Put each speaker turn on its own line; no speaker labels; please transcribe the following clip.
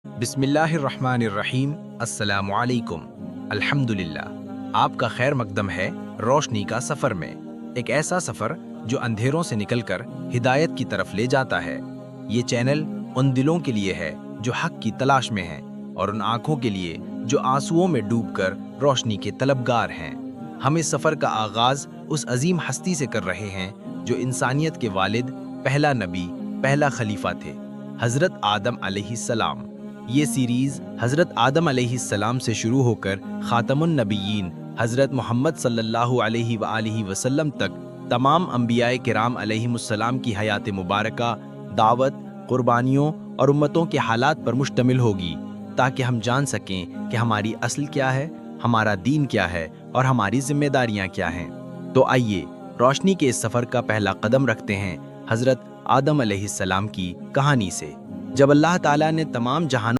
बिस्मिल्लाहिर्रहमानिर्रहीम। अस्सलामु अलैकुम। अल्हम्दुलिल्लाह। आपका खैर मकदम है रोशनी का सफ़र में, एक ऐसा सफ़र जो अंधेरों से निकलकर हिदायत की तरफ ले जाता है। ये चैनल उन दिलों के लिए है जो हक की तलाश में हैं और उन आँखों के लिए जो आंसुओं में डूबकर रोशनी के तलबगार हैं। हम इस सफ़र का आगाज़ उस अजीम हस्ती से कर रहे हैं जो इंसानियत के वालिद, पहला नबी, पहला खलीफा थे, हज़रत आदम अलैहिस्सलाम। ये सीरीज़ हज़रत आदम अलैहिस्सलाम से शुरू होकर ख़ातमुन नबिय्यीन हज़रत मोहम्मद सल्लल्लाहु अलैहि वआलिहि वसल्लम तक तमाम अंबियाए किराम अलैहिमुस्सलाम की हयात मुबारका, दावत, कुर्बानियों और उम्मतों के हालात पर मुश्तमिल होगी, ताकि हम जान सकें कि हमारी असल क्या है, हमारा दीन क्या है और हमारी जिम्मेदारियां क्या हैं। तो आइए रोशनी के इस सफ़र का पहला कदम रखते हैं हज़रत आदम अलैहिस्सलाम की कहानी से। जब अल्लाह ताला ने तमाम जहानों